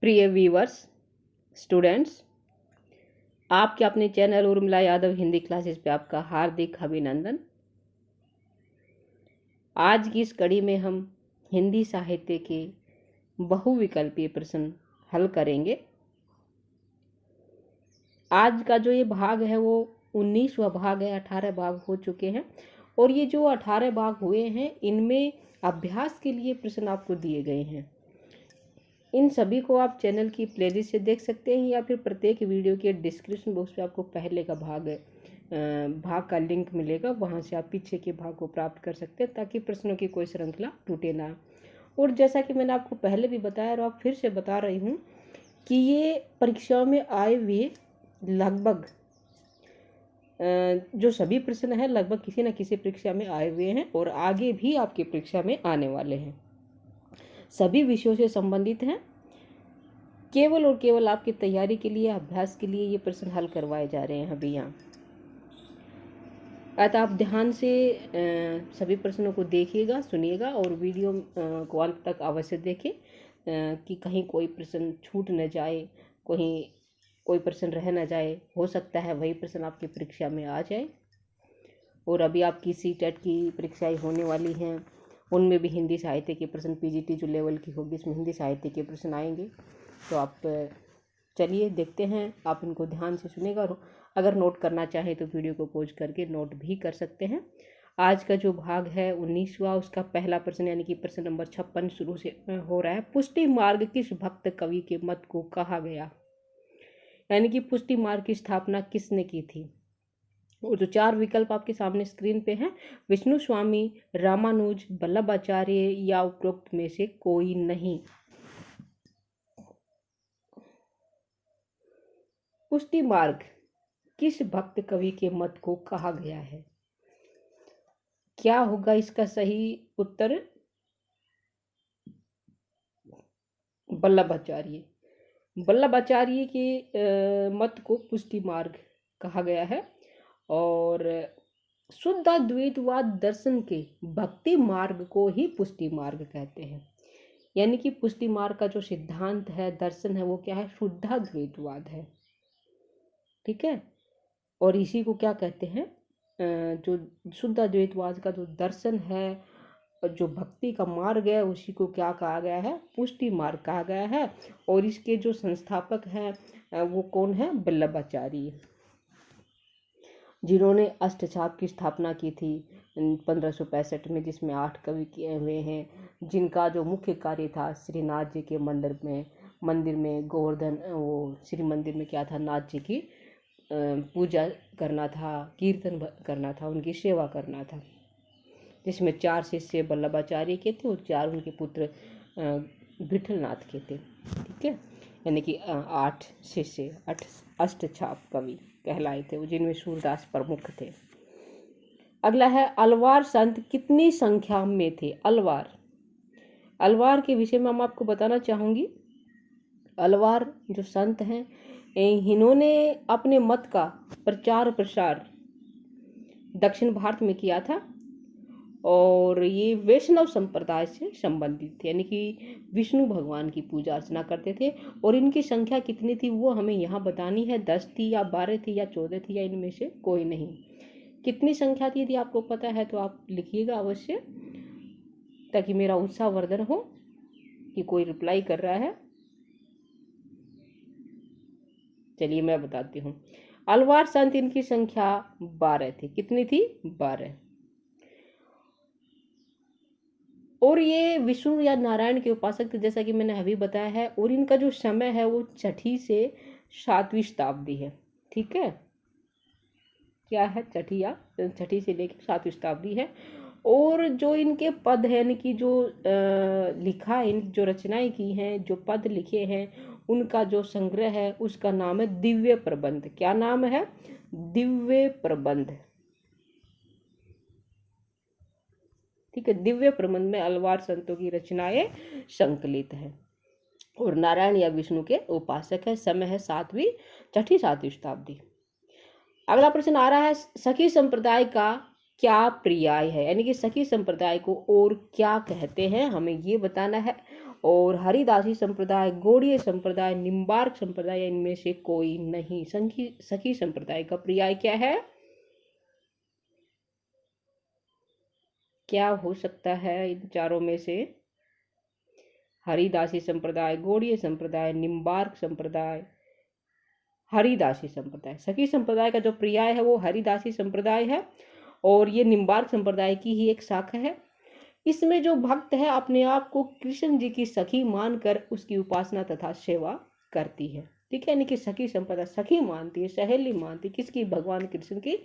प्रिय viewers, students, आपके अपने चैनल उर्मिला यादव हिंदी क्लासेस पे आपका हार्दिक अभिनंदन। आज की इस कड़ी में हम हिंदी साहित्य के बहुविकल्पीय प्रश्न हल करेंगे। आज का जो ये भाग है वो 19वां भाग है। 18 भाग हो चुके हैं और ये जो 18 भाग हुए हैं इनमें अभ्यास के लिए प्रश्न आपको दिए गए हैं। इन सभी को आप चैनल की प्लेलिस्ट से देख सकते हैं या फिर प्रत्येक वीडियो के डिस्क्रिप्शन बॉक्स पे आपको पहले का भाग का लिंक मिलेगा, वहां से आप पीछे के भाग को प्राप्त कर सकते हैं ताकि प्रश्नों की कोई श्रृंखला टूटे ना। और जैसा कि मैंने आपको पहले भी बताया और आप फिर से बता रही हूँ कि ये परीक्षाओं में आए हुए लगभग जो सभी प्रश्न हैं लगभग किसी न किसी परीक्षा में आए हुए हैं और आगे भी आपकी परीक्षा में आने वाले हैं। सभी विषयों से संबंधित हैं। केवल और केवल आपकी तैयारी के लिए, अभ्यास के लिए ये प्रश्न हल करवाए जा रहे हैं अभी यहाँ। अतः आप ध्यान से सभी प्रश्नों को देखिएगा, सुनिएगा और वीडियो को अंत तक अवश्य देखें कि कहीं कोई प्रश्न छूट न जाए, कोई प्रश्न रह न जाए। हो सकता है वही प्रश्न आपकी परीक्षा में आ जाए। और अभी आपकी सीटेट की परीक्षाएं होने वाली हैं, उनमें भी हिंदी साहित्य के प्रश्न, पीजीटी जो लेवल की होगी इसमें हिंदी साहित्य के प्रश्न आएंगे। तो आप चलिए देखते हैं, आप इनको ध्यान से सुनेगा और अगर नोट करना चाहें तो वीडियो को पॉज करके नोट भी कर सकते हैं। आज का जो भाग है 19वां, उसका पहला प्रश्न यानी कि प्रश्न नंबर 56 शुरू से हो रहा है। पुष्टि मार्ग किस भक्त कवि के मत को कहा गया? यानी कि पुष्टि मार्ग की स्थापना किसने की थी? और जो 4 विकल्प आपके सामने स्क्रीन पे हैं, विष्णु स्वामी, रामानुज, वल्लभाचार्य या उपरोक्त में से कोई नहीं। पुष्टि मार्ग किस भक्त कवि के मत को कहा गया है? क्या होगा इसका सही उत्तर? वल्लभाचार्य। वल्लभाचार्य के मत को पुष्टि मार्ग कहा गया है। और शुद्ध अद्वैतवाद दर्शन के भक्ति मार्ग को ही पुष्टि मार्ग कहते हैं। यानी कि पुष्टि मार्ग का जो सिद्धांत है, दर्शन है, वो क्या है? शुद्ध अद्वैतवाद है। ठीक है। और इसी को क्या कहते हैं? जो शुद्ध अद्वैतवाद का जो दर्शन है, जो भक्ति का मार्ग है, उसी को क्या कहा गया है? पुष्टि मार्ग कहा गया है। और इसके जो संस्थापक हैं वो कौन है? वल्लभाचार्य, जिन्होंने अष्टछाप की स्थापना की थी 1565 में, जिसमें 8 कवि किए हुए हैं, जिनका जो मुख्य कार्य था श्रीनाथ जी के मंदिर में गोवर्धन, वो श्री मंदिर में क्या था? नाथ जी की पूजा करना था, कीर्तन करना था, उनकी सेवा करना था, जिसमें 4 शिष्य वल्लभाचार्य के थे और 4 उनके पुत्र विठलनाथ के थे। ठीक है। यानी कि 8 शिष्य, 8 अष्टछाप कवि कहलाए थे, जिनमें सूरदास प्रमुख थे। अगला है, अलवार संत कितनी संख्या में थे? अलवार के विषय में मैं आपको बताना चाहूंगी। अलवार जो संत हैं, इन्होंने अपने मत का प्रचार प्रसार दक्षिण भारत में किया था और ये वैष्णव संप्रदाय से संबंधित थे, यानी कि विष्णु भगवान की पूजा अर्चना करते थे। और इनकी संख्या कितनी थी वो हमें यहाँ बतानी है। 10 थी या 12 थी या 14 थी या इनमें से कोई नहीं। कितनी संख्या थी यदि आपको पता है तो आप लिखिएगा अवश्य, ताकि मेरा उत्साहवर्धन हो कि कोई रिप्लाई कर रहा है। चलिए मैं बताती हूँ। अलवार संत, इनकी संख्या 12 थी। कितनी थी? 12। और ये विष्णु या नारायण के उपासक थे, जैसा कि मैंने अभी बताया है। और इनका जो समय है वो 6ठी से 7वीं शताब्दी है। ठीक है। क्या है? 6ठी से लेकर 7वीं शताब्दी है। और जो इनके पद है, इनकी जो लिखा है, जो रचनाएं की हैं, जो पद लिखे हैं, उनका जो संग्रह है उसका नाम है दिव्य प्रबंध। क्या नाम है? दिव्य प्रबंध। ठीक है। दिव्य प्रबंध में अलवार संतों की रचनाएं संकलित है और नारायण या विष्णु के उपासक है। समय है 6ठी 7वीं शताब्दी। अगला प्रश्न आ रहा है, सखी संप्रदाय का क्या पर्याय है? यानी कि सखी संप्रदाय को और क्या कहते हैं, हमें ये बताना है। और हरिदासी संप्रदाय, गौड़ीय संप्रदाय, निम्बार्क संप्रदाय, इनमें से कोई नहीं। सखी संप्रदाय का पर्याय क्या है? क्या हो सकता है इन चारों में से? हरिदासी संप्रदाय, गौड़ीय संप्रदाय, निम्बार्क संप्रदाय, हरिदासी संप्रदाय। सखी संप्रदाय का जो पर्याय है वो हरिदासी संप्रदाय है और ये निम्बार्क संप्रदाय की ही एक शाखा है। इसमें जो भक्त है अपने आप को कृष्ण जी की सखी मानकर उसकी उपासना तथा सेवा करती है। ठीक है, यानी कि सखी संप्रदाय सखी मानती है, सहेली मानती है किसकी? भगवान कृष्ण की,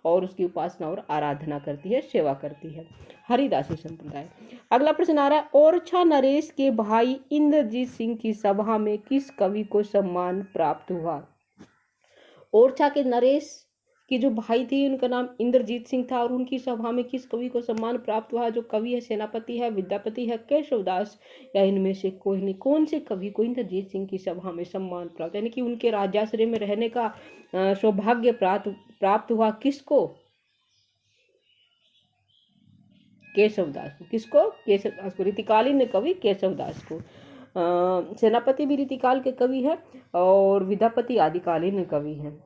और उसकी उपासना और आराधना करती है, सेवा करती है। हरिदासी संप्रदाय। अगला प्रश्न आ रहा है, ओरछा नरेश के भाई इंद्रजीत सिंह की सभा में किस कवि को सम्मान प्राप्त हुआ? ओरछा के नरेश के जो भाई थे उनका नाम इंद्रजीत सिंह था और उनकी सभा में किस कवि को सम्मान प्राप्त हुआ? जो कवि है सेनापति है, विद्यापति है, केशवदास, या इनमें से कोई नहीं। कौन से कवि को इंद्रजीत सिंह की सभा में सम्मान प्राप्त, यानी कि उनके राजाश्रय में रहने का सौभाग्य प्राप्त हुआ किसको? केशवदास को। किसको? केशवदास को। रीतिकालीन कवि केशवदास को। सेनापति भी रीतिकाल के कवि है और विद्यापति आदिकालीन कवि है।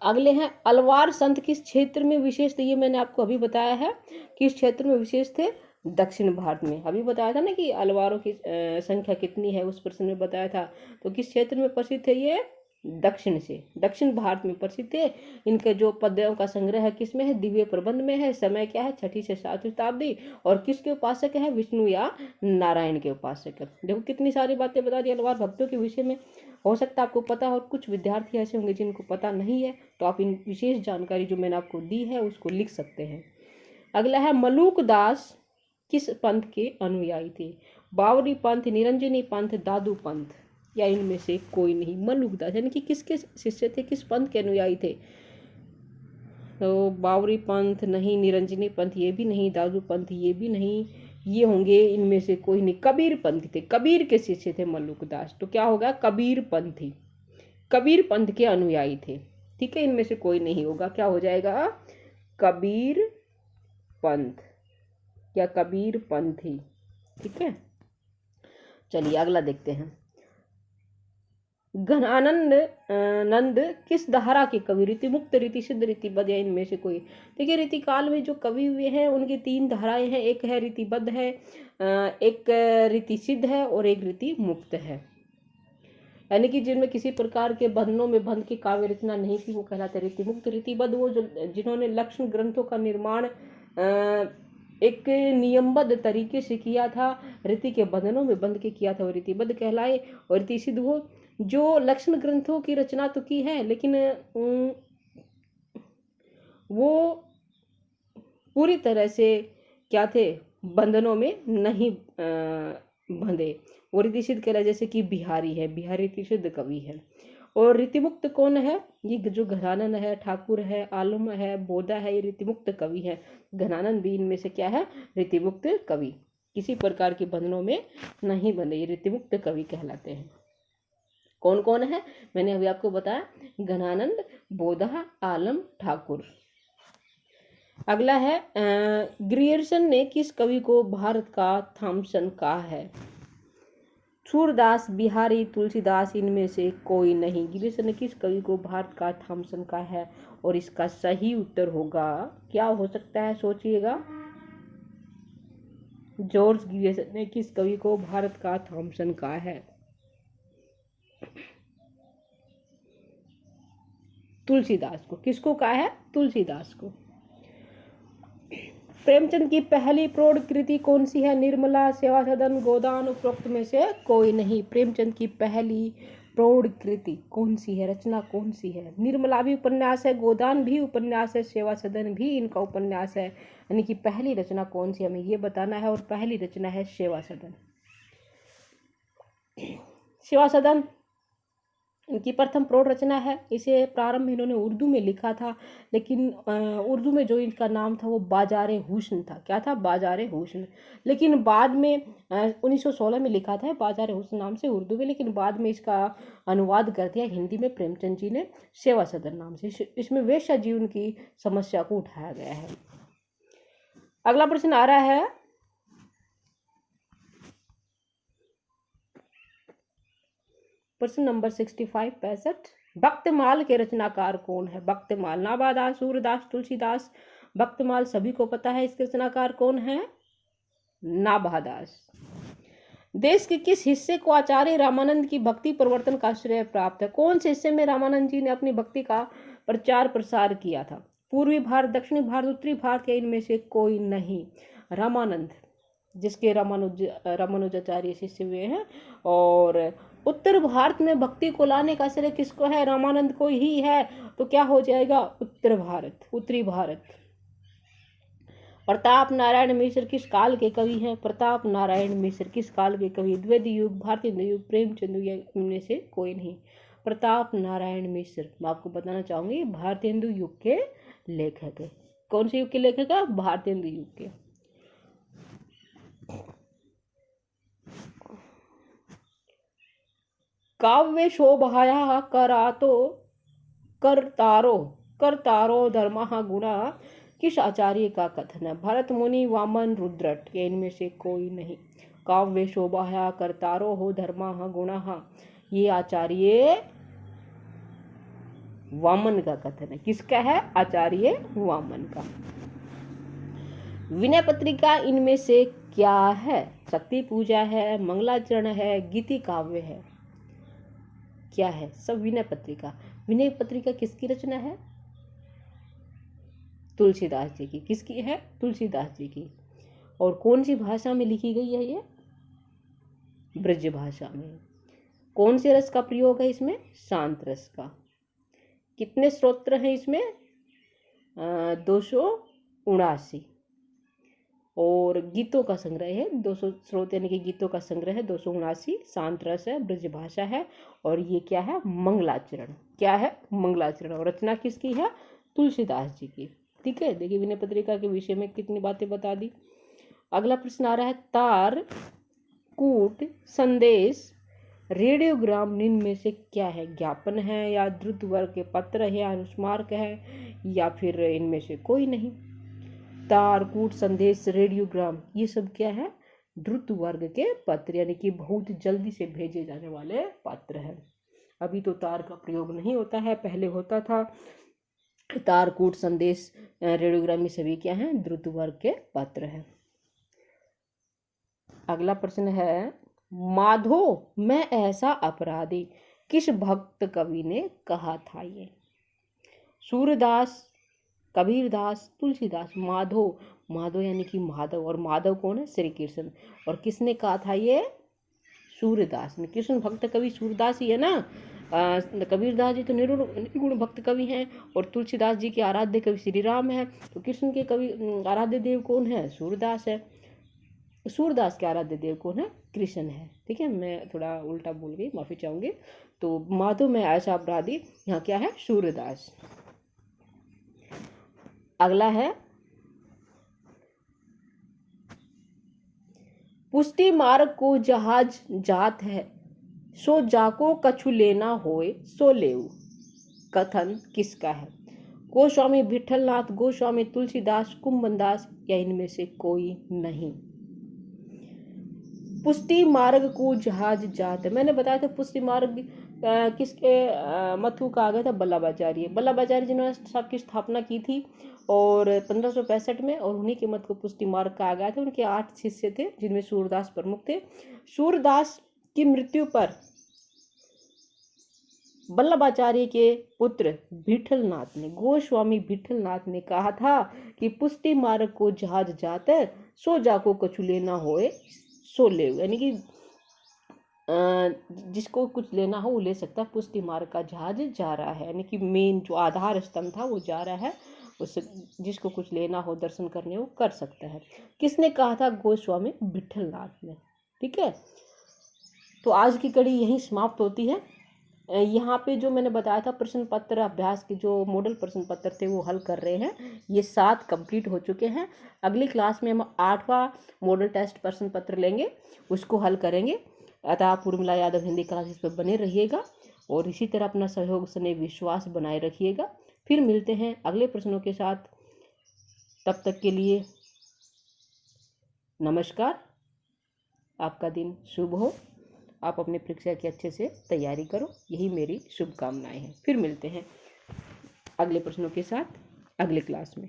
अगले हैं, अलवार संत किस क्षेत्र में विशेष थे? ये मैंने आपको अभी बताया है, किस क्षेत्र में विशेष थे? दक्षिण भारत में। अभी बताया था ना कि अलवारों की संख्या कितनी है, उस प्रश्न में बताया था। तो किस क्षेत्र में प्रसिद्ध थे ये? दक्षिण से, दक्षिण भारत में प्रसिद्ध थे। इनके जो पद्यों का संग्रह है किसमें है? दिव्य प्रबंध में है। समय क्या है? 6ठी से 7वीं शताब्दी। और किसके उपासक है? विष्णु या नारायण के उपासक है। देखो कितनी सारी बातें बता दी अलवार भक्तों के विषय में। हो सकता है आपको पता हो, कुछ विद्यार्थी ऐसे होंगे जिनको पता नहीं है, तो आप इन विशेष जानकारी जो मैंने आपको दी है उसको लिख सकते हैं। अगला है, मलूक दास किस पंथ के अनुयायी थे? बावरी पंथ, निरंजनी पंथ, दादू पंथ, या इनमें से कोई नहीं। मलूक दास यानी कि किसके शिष्य थे, किस पंथ के अनुयायी थे? तो बावरी पंथ नहीं, निरंजनी पंथ ये भी नहीं, दादू पंथ ये भी नहीं, ये होंगे इनमें से कोई नहीं। कबीर पंथ थे, कबीर के शिष्य थे मलूक दास। तो क्या होगा? कबीर पंथी, कबीर पंथ के अनुयायी थे। ठीक है, इनमें से कोई नहीं होगा। क्या हो जाएगा? कबीर पंथ या कबीर पंथी। ठीक है, चलिए अगला देखते हैं। घनानंद नंद किस धारा के कवि? रीति मुक्त, रीति सिद्ध, रीतिबद्ध, या इनमें से कोई? देखिए रीतिकाल में जो कवि हुए हैं उनकी 3 धाराएं हैं। एक है रीतिबद्ध है, एक रीति सिद्ध है और एक रीति मुक्त है। यानी कि जिनमें किसी प्रकार के बंधनों में बंध की काव्य रचना नहीं थी वो कहलाते रीति मुक्त। रीतिबद्ध वो जो जिन्होंने लक्षण ग्रंथों का निर्माण एक नियमबद्ध तरीके से किया था, रीति के बंधनों में बंध के किया था, वो रीतिबद्ध कहलाए। और रीति सिद्ध वो जो लक्षण ग्रंथों की रचना तो की है लेकिन वो पूरी तरह से क्या थे? बंधनों में नहीं बंधे, वो रीति सिद्ध कहलाए। जैसे कि बिहारी है, बिहारी रीति सिद्ध कवि है। और रीतिमुक्त कौन है? ये जो घनानंद है, ठाकुर है, आलम है, बोधा है, ये रीतिमुक्त कवि है। घनानंद भी इनमें से क्या है? रीतिमुक्त कवि, किसी प्रकार के बंधनों में नहीं बंधे, ये रीतिमुक्त कवि कहलाते हैं। कौन कौन है? मैंने अभी आपको बताया, घनानंद, बोधा, आलम, ठाकुर। अगला है, ग्रियर्सन ने किस कवि को भारत का थॉमसन कहा है? सूरदास, बिहारी, तुलसीदास, इनमें से कोई नहीं। ग्रियर्सन ने किस कवि को भारत का थॉमसन कहा है? और इसका सही उत्तर होगा, क्या हो सकता है? सोचिएगा। जॉर्ज ग्रियर्सन ने किस कवि को भारत का थॉमसन कहा है? तुलसीदास को। किसको कहा है? तुलसीदास को। प्रेमचंद की पहली प्रौढ़ कृति कौन सी है? निर्मला, सेवा सदन, गोदान, उपरोक्त में से कोई नहीं। प्रेमचंद की पहली प्रौढ़ कृति कौन सी है? रचना कौन सी है? निर्मला भी उपन्यास है, गोदान भी उपन्यास है, सेवा सदन भी इनका उपन्यास है। यानी कि पहली रचना कौन सी हमें ये बताना है, और पहली रचना है सेवा सदन। सेवा सदन इनकी प्रथम प्रौढ़ रचना है। इसे प्रारंभ इन्होंने उर्दू में लिखा था, लेकिन उर्दू में जो इनका नाम था वो बाजारे हुस्न था। क्या था? बाजारे हुस्न। लेकिन बाद में 1916 में लिखा था बाजारे हुस्न नाम से उर्दू में, लेकिन बाद में इसका अनुवाद कर दिया हिंदी में प्रेमचंद जी ने सेवा सदन नाम से। इसमें वेश्या जीवन की समस्या को उठाया गया है। अगला प्रश्न आ रहा है, प्रश्न नंबर 65 65। भक्तमाल के रचनाकार कौन है? भक्तमाल नाभादास, सूरदास, तुलसीदास। भक्तमाल सभी को पता है, इसके रचनाकार कौन है? नाभादास। देश के किस हिस्से को आचार्य रामानंद की भक्ति प्रवर्तन का श्रेय प्राप्त है? कौन से हिस्से में रामानंद जी ने अपनी भक्ति का प्रचार प्रसार किया था? पूर्वी भारत, दक्षिणी भारत, उत्तरी भारत या इनमें से कोई नहीं? रामानंद, जिसके रामानुजाचार्य शिष्य हुए हैं। और उत्तर भारत में भक्ति को लाने का श्रेय किसको है? रामानंद को ही है। तो क्या हो जाएगा? उत्तर भारत, उत्तरी भारत। प्रताप नारायण मिश्र किस काल के कवि हैं? प्रताप नारायण मिश्र किस काल के कवि? द्विवेदी युग, भारतेंदु युग, प्रेमचंद या इनमें से कोई नहीं? प्रताप नारायण मिश्र, मैं आपको बताना चाहूंगी, भारतेंदु युग के लेखक है। कौन से युग के लेखक है? भारतेंदु युग के। काव्य शोभाया करतारो धर्मः गुणा किस आचार्य का कथन है? भरत मुनि, वामन, रुद्रट या इनमें से कोई नहीं? काव्य शोभाया करतारो हो धर्मः गुणः, ये आचार्य वामन का कथन है। किसका है? आचार्य वामन का। विनय पत्रिका इनमें से क्या है? शक्ति पूजा है, मंगलाचरण है, गीति काव्य है, क्या है? सब विनय पत्रिका। विनय पत्रिका किसकी रचना है? तुलसीदास जी की। किसकी है? तुलसीदास जी की। और कौन सी भाषा में लिखी गई है ये? ब्रज भाषा में। कौन से रस का प्रयोग है इसमें? शांत रस का। कितने स्तोत्र हैं इसमें? 279। और गीतों का संग्रह है 200 स्रोत, यानी कि गीतों का संग्रह है 279। शांत रस है, ब्रज भाषा है, और ये क्या है? मंगलाचरण। क्या है? मंगलाचरण। और रचना किसकी है? तुलसीदास जी की। ठीक है, देखिए विनय पत्रिका के विषय में कितनी बातें बता दी। अगला प्रश्न आ रहा है, तार, कूट, संदेश, रेडियोग्राम निम्न में से क्या है? ज्ञापन है, या द्रुत वर्ग के पत्र है, या अनुस्मारक है, या फिर इनमें से कोई नहीं? तार, कूट, संदेश, रेडियोग्राम, ये सब क्या है? द्रुत वर्ग के पत्र, यानी कि बहुत जल्दी से भेजे जाने वाले पत्र है। अभी तो तार का प्रयोग नहीं होता है, पहले होता था। तार, कूट, संदेश, रेडियोग्राम, ये सभी क्या है? द्रुत वर्ग के पत्र है। अगला प्रश्न है, माधो मैं ऐसा अपराधी किस भक्त कवि ने कहा था? ये सूरदास, कबीरदास, तुलसीदास। माधो, माधव यानी कि माधव, और माधव कौन है? श्री कृष्ण। और किसने कहा था ये? सूरदास ने। कृष्ण भक्त कवि सूरदास ही है ना। कबीरदास जी तो निर्गुण भक्त कवि हैं, और तुलसीदास जी के आराध्य कवि श्री राम है। तो कृष्ण के कवि आराध्य देव कौन है? सूरदास है। सूरदास के आराध्य देव कौन है? कृष्ण है। ठीक है, मैं थोड़ा उल्टा बोल गई, माफी चाहूंगी। तो माधव में ऐसा अपराधी यहाँ क्या है? सूरदास। अगला है, पुष्टि मार्ग को जहाज जात है, सो जाको कछु लेना होए सो लेऊ, कथन किसका है? गोस्वामी विठलनाथ, गोस्वामी तुलसीदास, कुंभनदास या इनमें से कोई नहीं? पुष्टि मार्ग को जहाज जात है, मैंने बताया था पुष्टि मार्ग किसके मथु का आ गया था? वल्लभाचार्य। वल्लभाचार्य जिन्होंने सबकी स्थापना की थी और 1565 में, और उन्हीं के मत को पुष्टि मार्ग का आ गया था। उनके 8 शिष्य थे, जिनमें सूरदास प्रमुख थे। सूरदास की मृत्यु पर वल्लभाचार्य के पुत्र विठलनाथ ने, गोस्वामी विठलनाथ ने कहा था कि पुष्टि मार्ग को जहाज जात है, सो जाको कछु लेना होए सो ले, यानी कि जिसको कुछ लेना हो वो ले सकता है। पुष्टि मार्ग का जहाज जा रहा है, यानी कि मेन जो आधार स्तंभ था वो जा रहा है, उससे जिसको कुछ लेना हो, दर्शन करने हो, कर सकता है। किसने कहा था? गोस्वामी विठलनाथ ने। ठीक है, तो आज की कड़ी यहीं समाप्त होती है। यहाँ पे जो मैंने बताया था प्रश्न पत्र अभ्यास के जो मॉडल प्रश्न पत्र थे वो हल कर रहे हैं। ये 7 कंप्लीट हो चुके हैं। अगली क्लास में हम 8वां मॉडल टेस्ट प्रश्न पत्र लेंगे, उसको हल करेंगे। अतः आप उर्मिला यादव हिंदी क्लासेस पर बने रहिएगा और इसी तरह अपना सहयोग स्नेह विश्वास बनाए रखिएगा। फिर मिलते हैं अगले प्रश्नों के साथ। तब तक के लिए नमस्कार। आपका दिन शुभ हो। आप अपनी परीक्षा की अच्छे से तैयारी करो, यही मेरी शुभकामनाएं हैं। फिर मिलते हैं अगले प्रश्नों के साथ अगले क्लास में।